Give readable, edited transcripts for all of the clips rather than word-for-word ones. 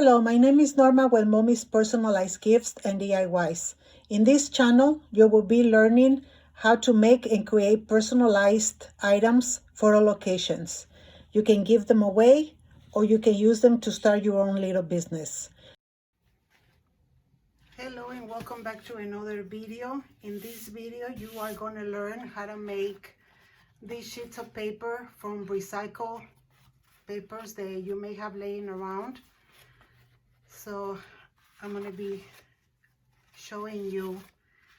Hello, my name is Norma with Mommy's Personalized Gifts and DIYs. In this channel, you will be learning how to make and create personalized items for all occasions. You can give them away or you can use them to start your own little business. Hello and welcome back to another video. In this video, you are going to learn how to make these sheets of paper from recycled papers that you may have laying around. So I'm going to be showing you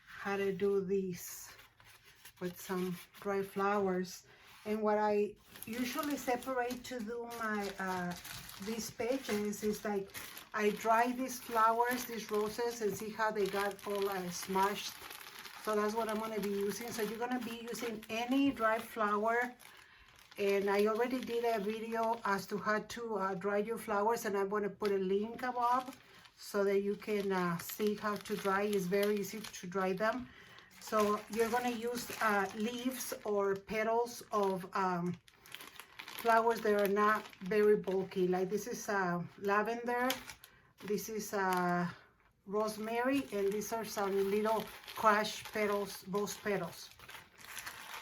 how to do these with some dry flowers. And what I usually separate to do my these pages is like I dry these flowers, these roses, and see how they got all smashed. So that's what I'm going to be using. So you're going to be using any dry flower. And I already did a video as to how to dry your flowers, and I'm going to put a link above so that you can see how to dry. It's very easy to dry them. So you're going to use leaves or petals of flowers that are not very bulky. Like this is lavender, this is rosemary, and these are some little crushed petals, rose petals.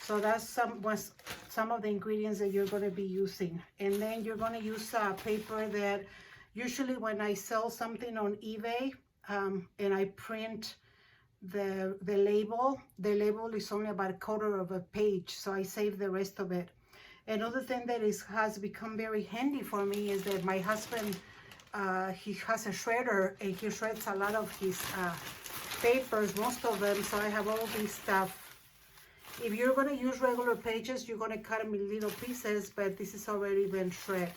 So that's some of the ingredients that you're going to be using. And then you're going to use paper that usually when I sell something on eBay and I print the label is only about a quarter of a page, so I save the rest of it. Another thing that has become very handy for me is that my husband, he has a shredder and he shreds a lot of his papers, most of them, so I have all this stuff. If you're going to use regular pages, you're going to cut them in little pieces, but this is already been shredded.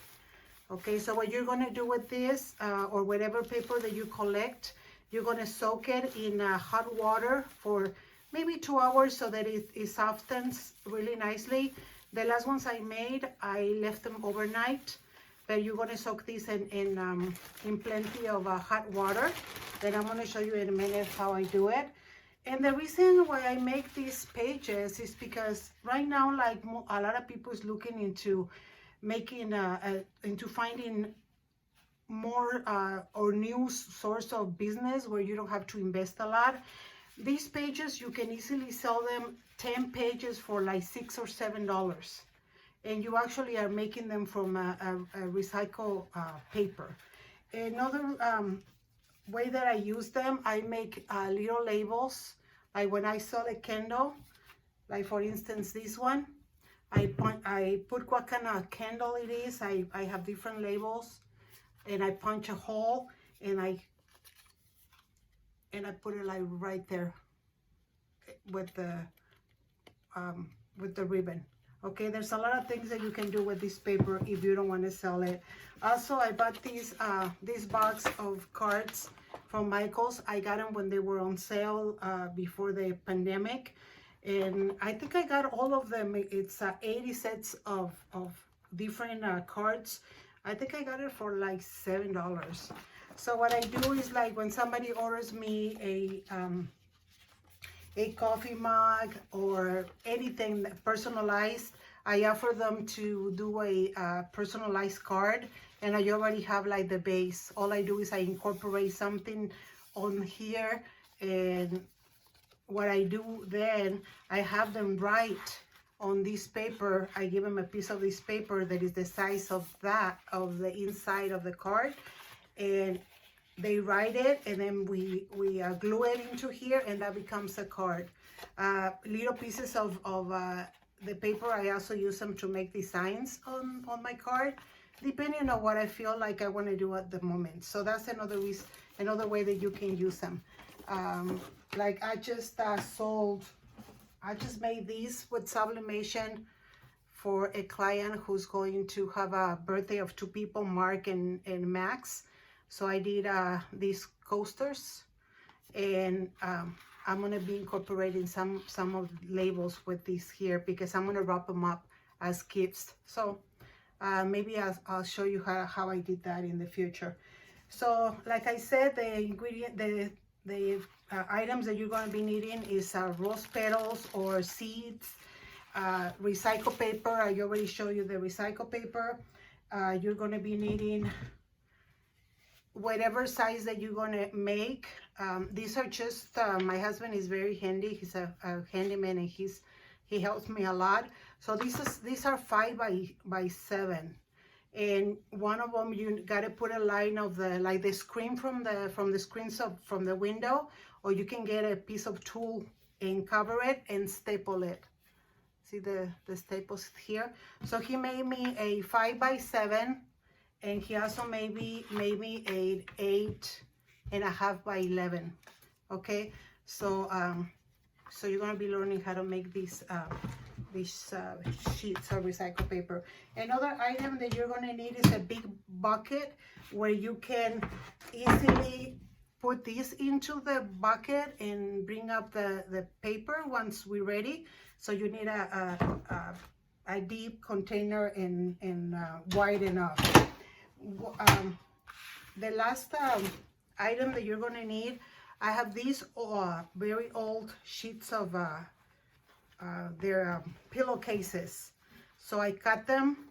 Okay, so what you're going to do with this, or whatever paper that you collect, you're going to soak it in hot water for maybe 2 hours so that it softens really nicely. The last ones I made, I left them overnight, but you're going to soak these in plenty of hot water. Then I'm going to show you in a minute how I do it. And the reason why I make these pages is because right now, like a lot of people is looking into making, into finding more or new source of business where you don't have to invest a lot. These pages, you can easily sell them 10 pages for like $6 or $7. And you actually are making them from a recycled paper. Another way that I use them, I make little labels. Like when I sell a candle, like for instance this one, I put what kind of candle it is. I have different labels, and I punch a hole, and I put it like right there with the ribbon. Okay, there's a lot of things that you can do with this paper if you don't want to sell it. Also, I bought this box of cards from Michael's. I got them when they were on sale before the pandemic, and I think I got all of them. It's 80 sets of different cards. I think I got it for like $7. So what I do is, like, when somebody orders me a coffee mug or anything personalized, I offer them to do a personalized card, and I already have like the base. All I do is I incorporate something on here, and what I do then, I have them write on this paper. I give them a piece of this paper that is the size of the inside of the card, and they write it, and then we glue it into here, and that becomes a card. Little pieces of the paper, I also use them to make designs on my card, depending on what I feel like I want to do at the moment. So that's another way that you can use them. Like I just made these with sublimation for a client who's going to have a birthday of 2 people, Mark and Max. So I did these coasters, and I'm going to be incorporating some of the labels with these here because I'm going to wrap them up as gifts. So maybe I'll show you how I did that in the future. So like I said, the items that you're going to be needing is rose petals or seeds, recycled paper. I already showed you the recycled paper. You're going to be needing whatever size that you're gonna make. These are just, my husband is very handy. He's a handyman, and he helps me a lot. So these are 5 by 7, and one of them you gotta put a line of the screen from the screens from the window, or you can get a piece of tool and cover it and staple it. See the staples here. So he made me a 5 by 7. And he also made me a 8.5 by 11. Okay, so so you're gonna be learning how to make these sheets of recycled paper. Another item that you're gonna need is a big bucket where you can easily put this into the bucket and bring up the paper once we're ready. So you need a deep container and wide enough. The last item that you're going to need, I have these very old sheets of their pillowcases. So I cut them.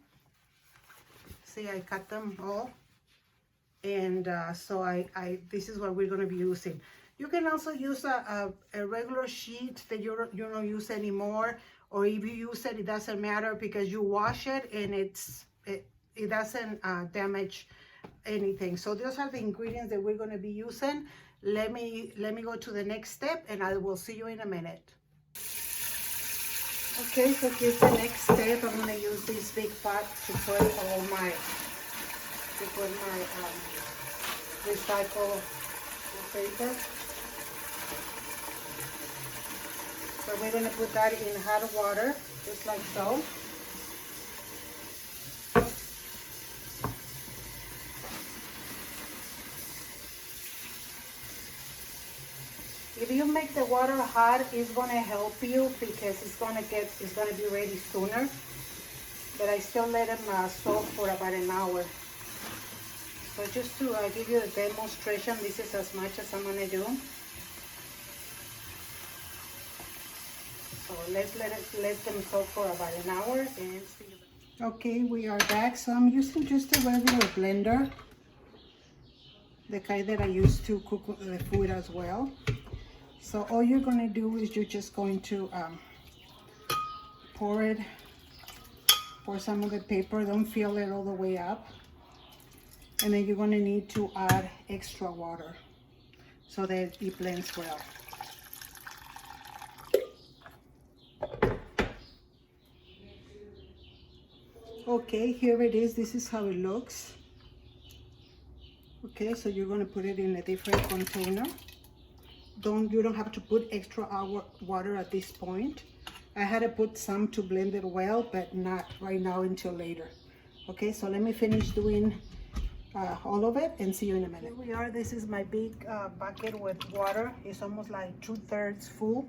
See, I cut them all. And so this is what we're going to be using. You can also use a regular sheet that you don't use anymore, or if you use it, it doesn't matter because you wash it and it doesn't damage anything. So those are the ingredients that we're going to be using. Let me go to the next step, and I will see you in a minute. Okay, so here's the next step. I'm going to use this big pot to put all my recycled paper. So we're going to put that in hot water, just like so. If you make the water hot, it's gonna help you because it's gonna be ready sooner. But I still let them soak for about an hour. So just to give you a demonstration, this is as much as I'm gonna do. So let's let them soak for about an hour and see. Okay, we are back. So I'm using just a regular blender, the kind that I use to cook the food as well. So all you're going to do is you're just going to pour some of the paper. Don't fill it all the way up. And then you're going to need to add extra water so that it blends well. Okay, here it is. This is how it looks. Okay, so you're going to put it in a different container. You don't have to put extra water at this point. I had to put some to blend it well, but not right now until later. Okay, so let me finish doing all of it and see you in a minute. Here we are. This is my big bucket with water. It's almost like 2/3 full.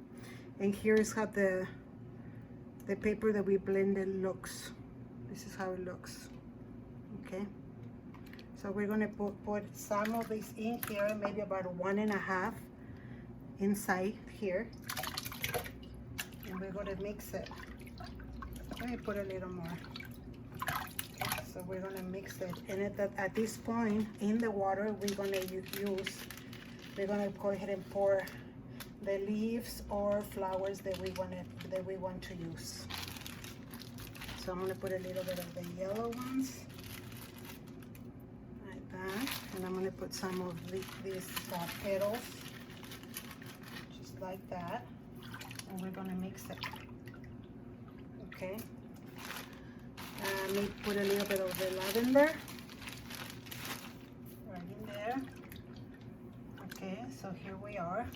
And here's how the paper that we blended looks. This is how it looks. Okay. So we're gonna put some of this in here, maybe about 1.5 inside here, and we're going to mix it. Let me put a little more. So we're going to mix it, and at this point in the water we're going to go ahead and pour the leaves or flowers that we want to use. So I'm going to put a little bit of the yellow ones like that, and I'm going to put some of these petals like that, and we're going to mix it. Okay, let me put a little bit of the lavender right in there. Okay, so here we are,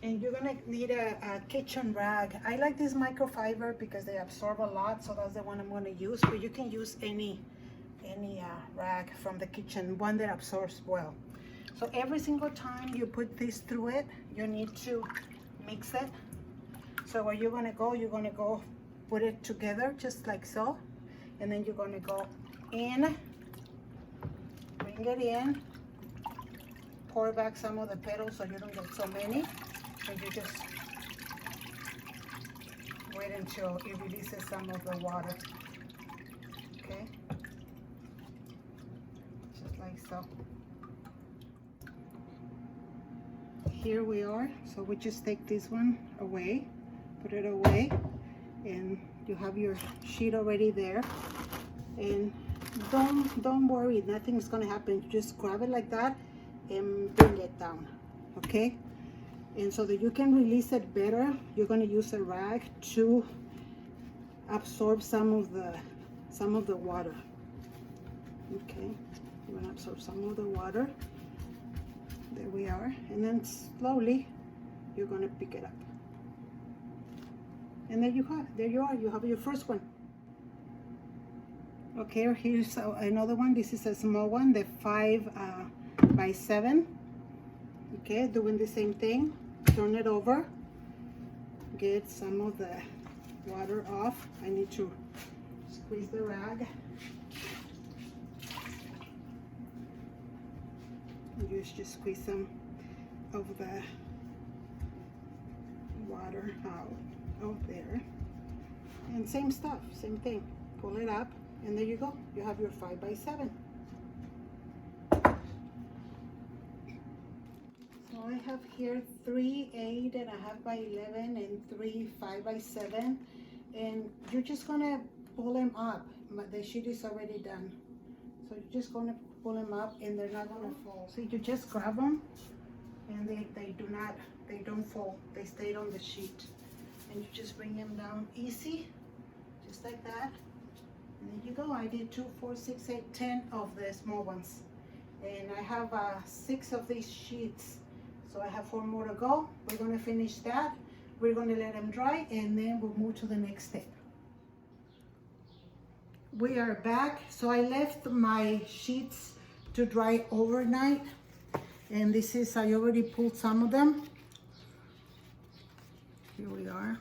and you're gonna need a kitchen rag. I like this microfiber because they absorb a lot, so that's the one I'm going to use, but you can use any rag from the kitchen, one that absorbs well. So every single time you put this through it, you need to mix it. So where you're gonna go put it together just like so. And then you're gonna go in, bring it in, pour back some of the petals so you don't get so many. And you just wait until it releases some of the water. Okay. So here we are. So we just take this one away, put it away, and you have your sheet already there. And don't worry, nothing's gonna happen. Just grab it like that and bring it down, okay? And so that you can release it better, you're gonna use a rag to absorb some of the water. Okay, you're gonna absorb some of the water. There we are. And then slowly you're gonna pick it up. And there you are, you have your first one. Okay, here's another one. This is a small one, the 5 by 7. Okay, doing the same thing. Turn it over, get some of the water off. I need to squeeze the rag. Just squeeze some of the water out there. And same stuff, same thing. Pull it up, and there you go. You have your 5 by 7. So I have here 3 8.5 by 11 and 3 5 by 7, and you're just gonna pull them up. The sheet is already done, so you're just gonna pull them up, and they're not gonna fall. So you just grab them, and they don't fall. They stay on the sheet, and you just bring them down easy, just like that. And there you go. I did 2, 4, 6, 8, 10 of the small ones, and I have 6 of these sheets. So I have 4 more to go. We're gonna finish that. We're gonna let them dry, and then we'll move to the next step. We are back. So I left my sheets to dry overnight, and this is, I already pulled some of them. Here we are.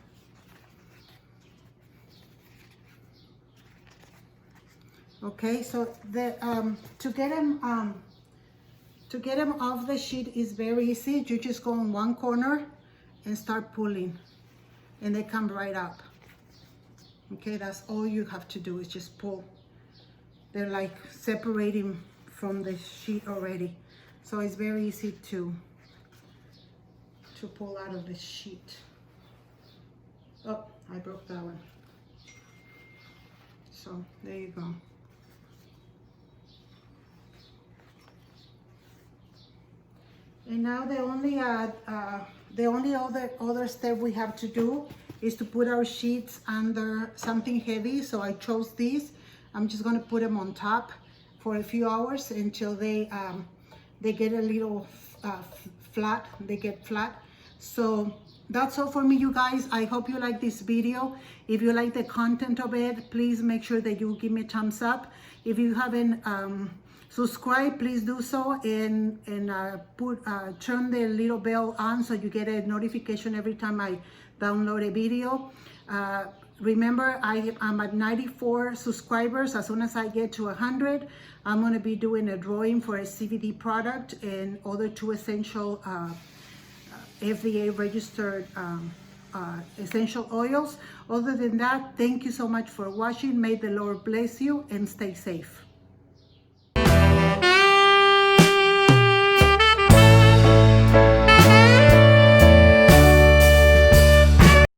Okay, so to get them off the sheet is very easy. You just go in one corner and start pulling, and they come right up. Okay, that's all you have to do is just pull. They're like separating from the sheet already. So it's very easy to pull out of the sheet. Oh, I broke that one. So there you go. And now the only other step we have to do is to put our sheets under something heavy. So I chose these. I'm just gonna put them on top for a few hours until they get a little flat. They get flat. So that's all for me, you guys. I hope you like this video. If you like the content of it, please make sure that you give me a thumbs up. If you haven't subscribed, please do so, and turn the little bell on so you get a notification every time I download a video. Remember, I'm at 94 subscribers. As soon as I get to 100, I'm going to be doing a drawing for a CBD product and other 2 essential FDA registered essential oils. Other than that, thank you so much for watching. May the Lord bless you and stay safe.